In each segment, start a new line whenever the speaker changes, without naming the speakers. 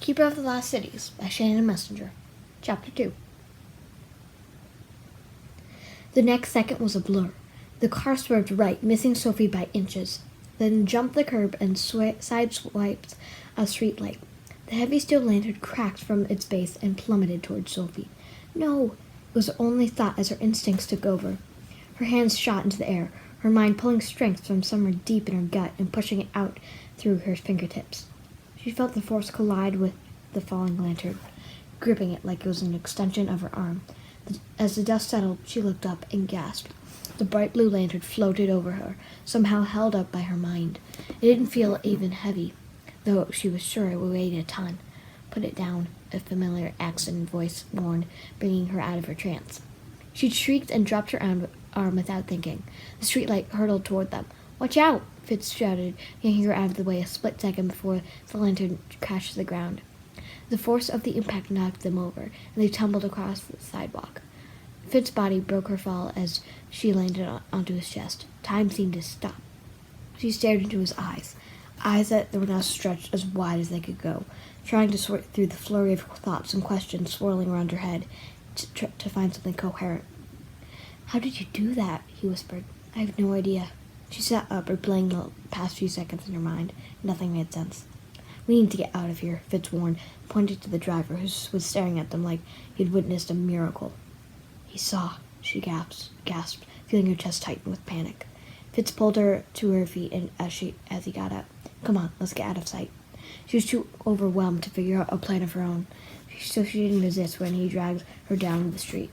Keeper of the Lost Cities by Shannon Messenger. Chapter 2. The next second was a blur. The car swerved right, missing Sophie by inches, then jumped the curb and sideswiped a street light. The heavy steel lantern cracked from its base and plummeted toward Sophie. No! It was her only thought as her instincts took over. Her hands shot into the air, her mind pulling strength from somewhere deep in her gut and pushing it out through her fingertips. She felt the force collide with the falling lantern, gripping it like it was an extension of her arm. As the dust settled, she looked up and gasped. The bright blue lantern floated over her, somehow held up by her mind. It didn't feel even heavy, though she was sure it weighed a ton. "Put it down," a familiar accent voice warned, bringing her out of her trance. She shrieked and dropped her arm without thinking. The streetlight hurtled toward them. "Watch out!" Fitz shouted, yanking her out of the way a split second before the lantern crashed to the ground. The force of the impact knocked them over, and they tumbled across the sidewalk. Fitz's body broke her fall as she landed onto his chest. Time seemed to stop. She stared into his eyes that were now stretched as wide as they could go, trying to sort through the flurry of thoughts and questions swirling around her head to find something coherent. "How did you do that?" he whispered. "I have no idea." She sat up, replaying the past few seconds in her mind. Nothing made sense. "We need to get out of here," Fitz warned, pointing to the driver, who was staring at them like he'd witnessed a miracle. "He saw," she gasped, feeling her chest tighten with panic. Fitz pulled her to her feet as he got up. "Come on, let's get out of sight." She was too overwhelmed to figure out a plan of her own, so she didn't resist when he dragged her down the street.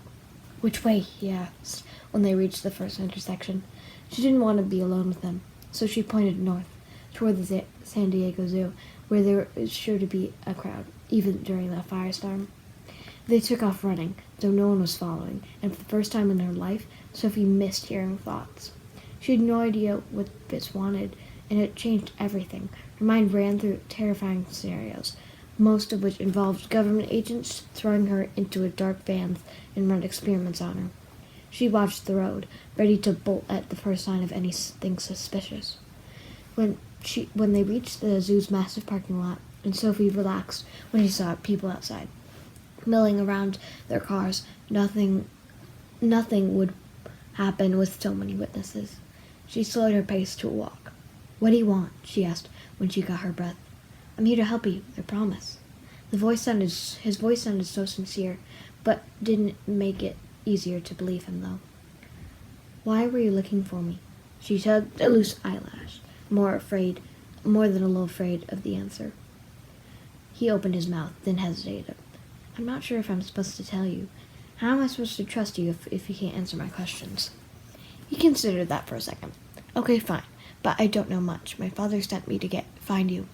"Which way?" he asked when they reached the first intersection. She didn't want to be alone with him, so she pointed north, toward the San Diego Zoo, where there was sure to be a crowd, even during the firestorm. They took off running, though no one was following, and for the first time in her life, Sophie missed hearing thoughts. She had no idea what Fitz wanted, and it changed everything. Her mind ran through terrifying scenarios, most of which involved government agents throwing her into a dark van and run experiments on her. She watched the road, ready to bolt at the first sign of anything suspicious. When they reached the zoo's massive parking lot, and Sophie relaxed when she saw people outside, milling around their cars. Nothing would happen with so many witnesses. She slowed her pace to a walk. "What do you want?" she asked when she got her breath. "I'm here to help you, I promise." His voice sounded so sincere, but didn't make it easier to believe him, though. "Why were you looking for me?" She tugged a loose eyelash, more than a little afraid of the answer. He opened his mouth, then hesitated. "I'm not sure if I'm supposed to tell you. How am I supposed to trust you if you can't answer my questions?" He considered that for a second. "Okay, fine, but I don't know much. My father sent me to find you.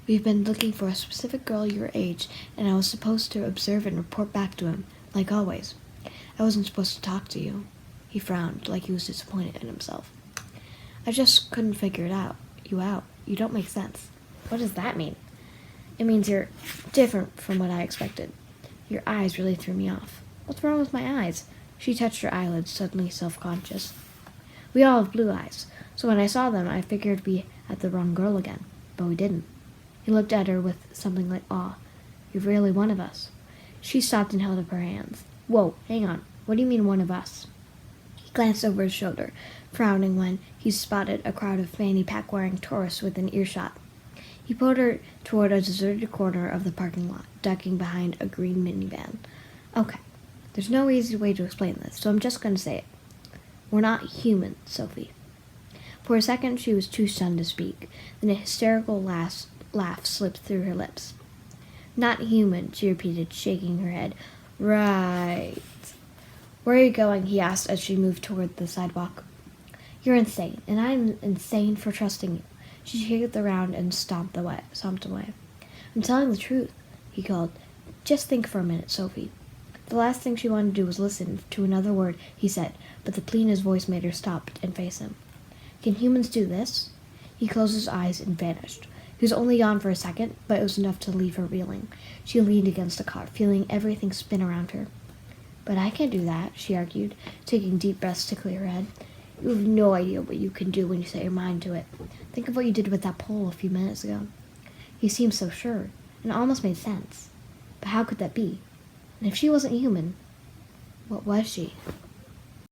We've been looking for a specific girl your age, and I was supposed to observe and report back to him, like always. I wasn't supposed to talk to you." He frowned, like he was disappointed in himself. "I just couldn't figure you out. You don't make sense." "What does that mean?" "It means you're different from what I expected. Your eyes really threw me off." "What's wrong with my eyes?" She touched her eyelids, suddenly self-conscious. "We all have blue eyes, so when I saw them, I figured we had the wrong girl again, but we didn't." He looked at her with something like awe. "You're really one of us." She stopped and held up her hands. "Whoa, hang on. What do you mean, one of us?" He glanced over his shoulder, frowning when he spotted a crowd of fanny pack-wearing tourists within earshot. He pulled her toward a deserted corner of the parking lot, ducking behind a green minivan. "Okay, there's no easy way to explain this, so I'm just going to say it. We're not human, Sophie." For a second, she was too stunned to speak. Then a hysterical laugh slipped through her lips. "Not human," she repeated, shaking her head. "Right. Where are you going?" he asked as she moved toward the sidewalk. "You're insane, and I'm insane for trusting you." She kicked around and stomped away. "I'm telling the truth," he called. "Just think for a minute, Sophie." The last thing she wanted to do was listen to another word he said, but the plea in his voice made her stop and face him. "Can humans do this?" He closed his eyes and vanished. He was only gone for a second, but it was enough to leave her reeling. She leaned against the car, feeling everything spin around her. "But I can't do that," she argued, taking deep breaths to clear her head. "You have no idea what you can do when you set your mind to it. Think of what you did with that pole a few minutes ago." He seemed so sure. and it almost made sense. But how could that be? And if she wasn't human, what was she?